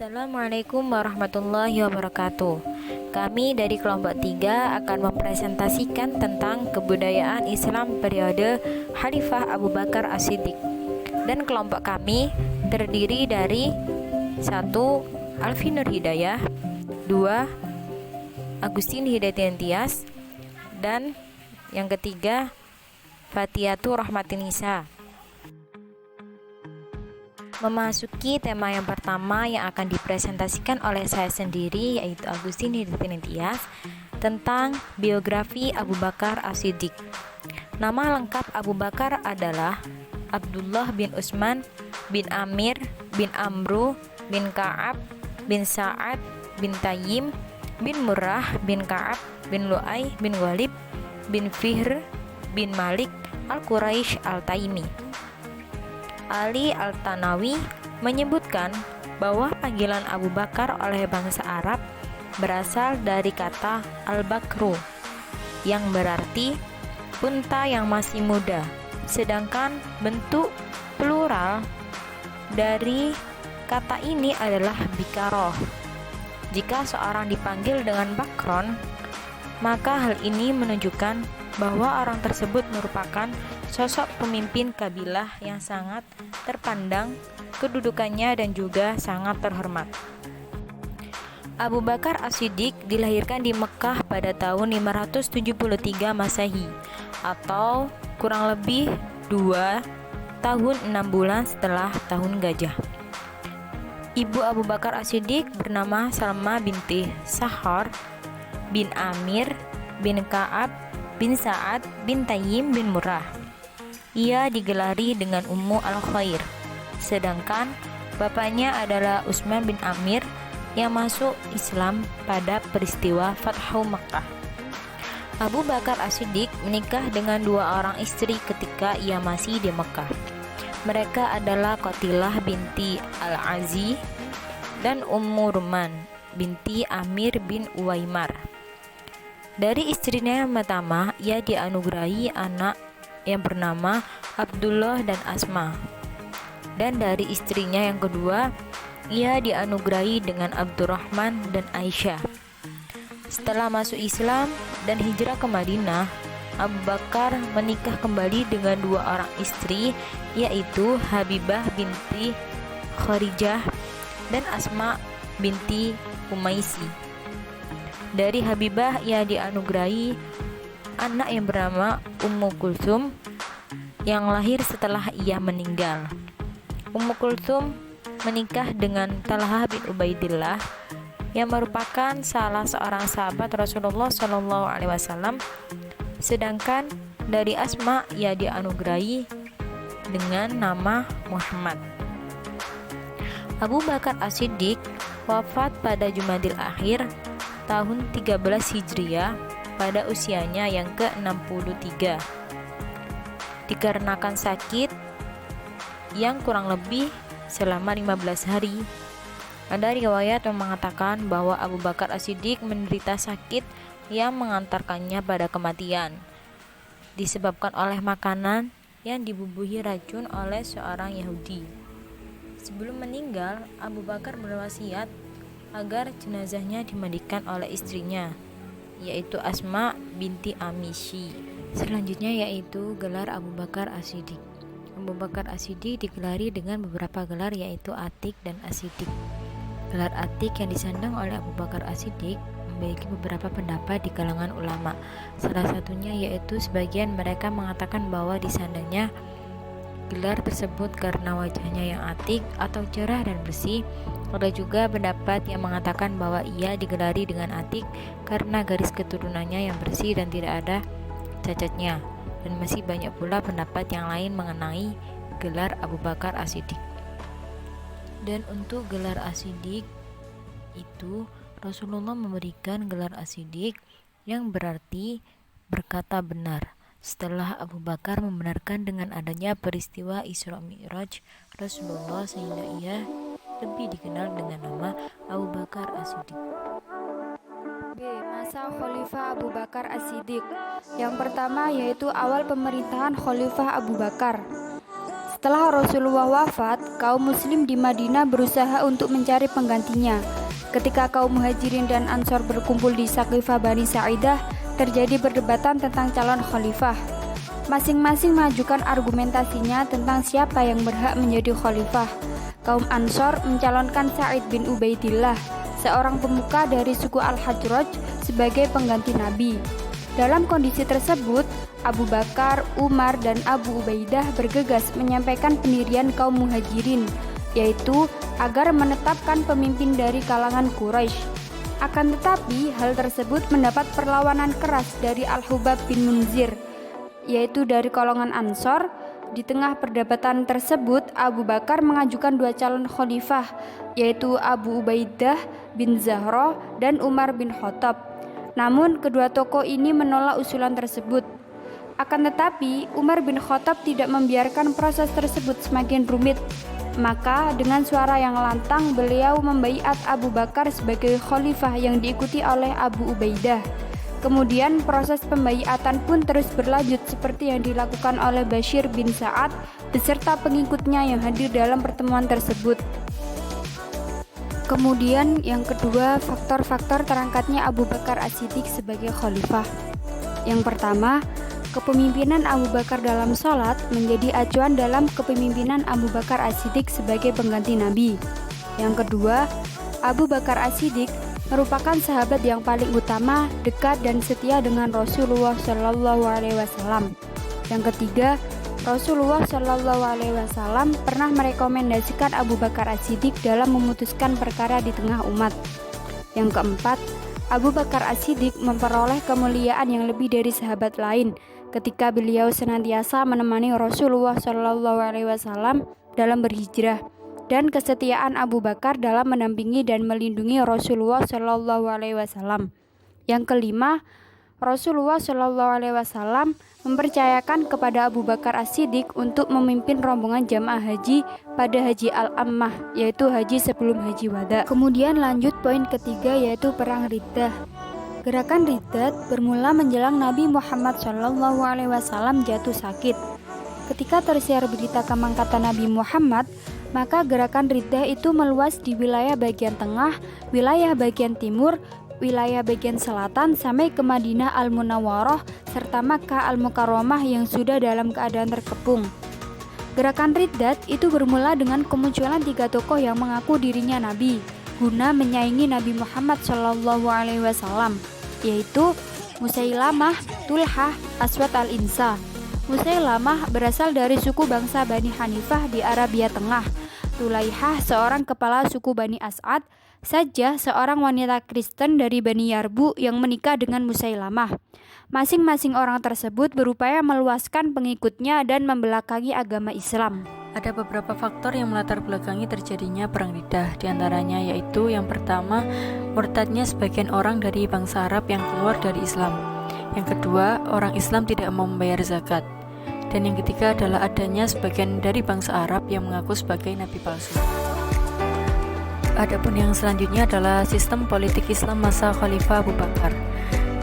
Assalamualaikum warahmatullahi wabarakatuh. Kami dari kelompok 3 akan mempresentasikan tentang kebudayaan Islam periode Khalifah Abu Bakar As-Siddiq. Dan kelompok kami terdiri dari 1. Alfi Nur Hidayah, 2. Agustin Hidayat Tias, dan yang ketiga Fatihatu Rahmatinisa. Memasuki tema yang pertama yang akan dipresentasikan oleh saya sendiri, yaitu Agustin Hidayat Tias, tentang biografi Abu Bakar As-Siddiq. Nama lengkap Abu Bakar adalah Abdullah bin Utsman bin Amir bin Amru bin Ka'ab bin Sa'ad bin Tayyim bin Murrah bin Ka'ab bin Lu'ay bin Walid bin Fihr bin Malik al-Quraisy al-Taimi. Ali Al-Tanawi menyebutkan bahwa panggilan Abu Bakar oleh bangsa Arab berasal dari kata Al-Bakru yang berarti unta yang masih muda, sedangkan bentuk plural dari kata ini adalah bikaroh. Jika seorang dipanggil dengan bakron, maka hal ini menunjukkan bahwa orang tersebut merupakan sosok pemimpin kabilah yang sangat terpandang kedudukannya dan juga sangat terhormat. Abu Bakar As-Siddiq dilahirkan di Mekah pada tahun 573 Masehi atau kurang lebih 2 tahun 6 bulan setelah tahun gajah. Ibu Abu Bakar As-Siddiq bernama Salma binti Sahar bin Amir bin Ka'ab bin Sa'ad bin Tayyim bin Murrah. Ia digelari dengan Ummu Al-Khair, sedangkan bapaknya adalah Utsman bin Amir yang masuk Islam pada peristiwa Fathu Makkah. Abu Bakar As-Siddiq menikah dengan 2 orang istri ketika ia masih di Mekah. Mereka adalah Qatilah binti Al-Azi dan Ummu Ruman binti Amir bin Uwaimar. Dari istrinya yang pertama, ia dianugerahi anak yang bernama Abdullah dan Asma. Dan dari istrinya yang kedua, ia dianugerahi dengan Abdurrahman dan Aisyah. Setelah masuk Islam dan hijrah ke Madinah, Abu Bakar menikah kembali dengan 2 orang istri, yaitu Habibah binti Kharijah dan Asma binti Umaisi. Dari Habibah ia dianugerahi anak yang bernama Ummu Kulsum yang lahir setelah ia meninggal. Ummu Kulsum menikah dengan Talha bin Ubaidillah yang merupakan salah seorang sahabat Rasulullah SAW. Sedangkan dari Asma ia dianugerahi dengan nama Muhammad. Abu Bakar As-Siddiq wafat pada Jumadil Akhir tahun 13 Hijriah pada usianya yang ke-63 dikarenakan sakit yang kurang lebih selama 15 hari. Ada riwayat yang mengatakan bahwa Abu Bakar As-Siddiq menderita sakit yang mengantarkannya pada kematian disebabkan oleh makanan yang dibubuhi racun oleh seorang Yahudi. Sebelum meninggal, Abu Bakar berwasiat agar jenazahnya dimandikan oleh istrinya, yaitu Asma binti Amishi. Selanjutnya yaitu gelar Abu Bakar As-Siddiq. Abu Bakar As-Siddiq digelari dengan beberapa gelar, yaitu Atik dan As-Siddiq. Gelar Atik yang disandang oleh Abu Bakar As-Siddiq memiliki beberapa pendapat di kalangan ulama. Salah satunya yaitu sebagian mereka mengatakan bahwa disandangnya gelar tersebut karena wajahnya yang atik atau cerah dan bersih. Ada juga pendapat yang mengatakan bahwa ia digelari dengan atik karena garis keturunannya yang bersih dan tidak ada cacatnya. Dan masih banyak pula pendapat yang lain mengenai gelar Abu Bakar As-Siddiq. Dan untuk gelar As-Siddiq itu, Rasulullah memberikan gelar As-Siddiq yang berarti berkata benar. Setelah Abu Bakar membenarkan dengan adanya peristiwa Isra Mi'raj Rasulullah, sehingga ia lebih dikenal dengan nama Abu Bakar As-Siddiq. B. Masa Khalifah Abu Bakar As-Siddiq. Yang pertama yaitu awal pemerintahan Khalifah Abu Bakar. Setelah Rasulullah wafat, kaum muslim di Madinah berusaha untuk mencari penggantinya. Ketika kaum muhajirin dan ansor berkumpul di Saqifah Bani Sa'idah, terjadi perdebatan tentang calon khalifah. Masing-masing mengajukan argumentasinya tentang siapa yang berhak menjadi khalifah. Kaum ansor mencalonkan Sa'id bin Ubaidillah, seorang pemuka dari suku Al-Hajraj, sebagai pengganti Nabi. Dalam kondisi tersebut, Abu Bakar, Umar, dan Abu Ubaidah bergegas menyampaikan pendirian kaum muhajirin, yaitu agar menetapkan pemimpin dari kalangan Quraisy. Akan tetapi, hal tersebut mendapat perlawanan keras dari Al-Hubab bin Munzir, yaitu dari golongan Ansor. Di tengah perdebatan tersebut, Abu Bakar mengajukan dua calon khalifah, yaitu Abu Ubaidah bin Zahra dan Umar bin Khattab. Namun, kedua tokoh ini menolak usulan tersebut. Akan tetapi, Umar bin Khattab tidak membiarkan proses tersebut semakin rumit. Maka, dengan suara yang lantang, beliau membaiat Abu Bakar sebagai khalifah yang diikuti oleh Abu Ubaidah. Kemudian proses pembaiatan pun terus berlanjut seperti yang dilakukan oleh Bashir bin Sa'ad beserta pengikutnya yang hadir dalam pertemuan tersebut. Kemudian yang kedua, faktor-faktor terangkatnya Abu Bakar As-Siddiq sebagai khalifah. Yang pertama, kepemimpinan Abu Bakar dalam sholat menjadi acuan dalam kepemimpinan Abu Bakar As-Siddiq sebagai pengganti Nabi. Yang kedua, Abu Bakar As-Siddiq merupakan sahabat yang paling utama, dekat dan setia dengan Rasulullah SAW. Yang ketiga, Rasulullah SAW pernah merekomendasikan Abu Bakar As-Siddiq dalam memutuskan perkara di tengah umat. Yang keempat, Abu Bakar As-Siddiq memperoleh kemuliaan yang lebih dari sahabat lain ketika beliau senantiasa menemani Rasulullah SAW dalam berhijrah, dan kesetiaan Abu Bakar dalam mendampingi dan melindungi Rasulullah SAW. Yang kelima, Rasulullah SAW mempercayakan kepada Abu Bakar As-Siddiq untuk memimpin rombongan jamaah haji pada Haji Al-Ammah, yaitu haji sebelum Haji Wada. Kemudian lanjut poin ketiga, yaitu Perang Riddah. Gerakan Riddah bermula menjelang Nabi Muhammad SAW jatuh sakit. Ketika tersiar berita kemangkatan Nabi Muhammad, maka gerakan Riddah itu meluas di wilayah bagian tengah, wilayah bagian timur, wilayah bagian selatan, sampai ke Madinah Al-Munawwarah serta Makkah Al-Mukarramah yang sudah dalam keadaan terkepung. Gerakan Riddah itu bermula dengan kemunculan tiga tokoh yang mengaku dirinya Nabi, guna menyaingi Nabi Muhammad SAW, yaitu Musailamah, Tulhah, Aswad Al-Insa. Musailamah berasal dari suku bangsa Bani Hanifah di Arabia Tengah. Tulaihah seorang kepala suku Bani As'ad. Sajjah seorang wanita Kristen dari Bani Yarbu yang menikah dengan Musailamah. Masing-masing orang tersebut berupaya meluaskan pengikutnya dan membelakangi agama Islam. Ada beberapa faktor yang melatar belakangi terjadinya Perang Riddah, diantaranya yaitu yang pertama, murtadnya sebagian orang dari bangsa Arab yang keluar dari Islam. Yang kedua, orang Islam tidak mau membayar zakat. Dan yang ketiga adalah adanya sebagian dari bangsa Arab yang mengaku sebagai nabi palsu. Adapun yang selanjutnya adalah sistem politik Islam masa Khalifah Abu Bakar.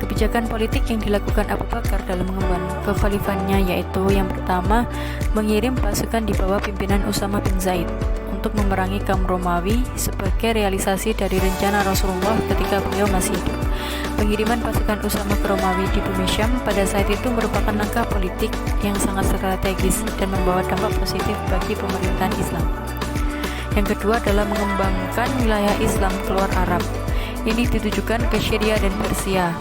Kebijakan politik yang dilakukan Abu Bakar dalam mengemban kekhalifannya yaitu yang pertama, mengirim pasukan di bawah pimpinan Usama bin Zaid untuk memerangi kaum Romawi sebagai realisasi dari rencana Rasulullah ketika beliau masih hidup. Pengiriman pasukan Usama ke Romawi di bumi Syam pada saat itu merupakan langkah politik yang sangat strategis dan membawa dampak positif bagi pemerintahan Islam. Yang kedua adalah mengembangkan wilayah Islam keluar Arab. Ini ditujukan ke Syria dan Persia.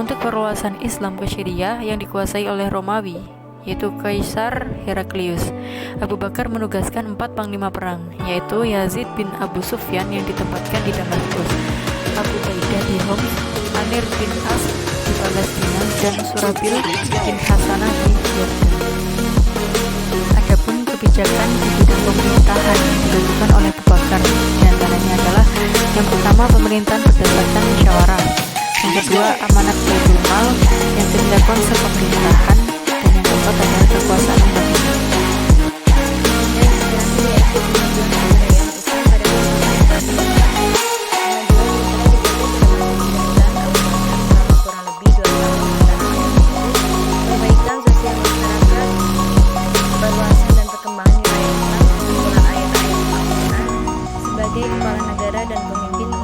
Untuk perluasan Islam ke Syria yang dikuasai oleh Romawi, yaitu Kaisar Heraklius, Abu Bakar menugaskan 4 panglima perang, yaitu Yazid bin Abu Sufyan yang ditempatkan di Damaskus, Abu Ubaidah di Homs, Amir bin As di Palestina, dan Surabil bin Hasanah di Jordan. Adapun kebijakan di bidang pemerintahan yang dilakukan oleh Abu Bakar, diantaranya adalah yang pertama, pemerintahan berdasarkan musyawarah. Yang kedua, amanat Baitul Mal. Yang ketiga, konsep pemerintahan. Dan yang keempat adalah kekuasaan umat. Perbaikan sosial masyarakat, perluasan dan perkembangan sebagai kepala negara dan pemimpin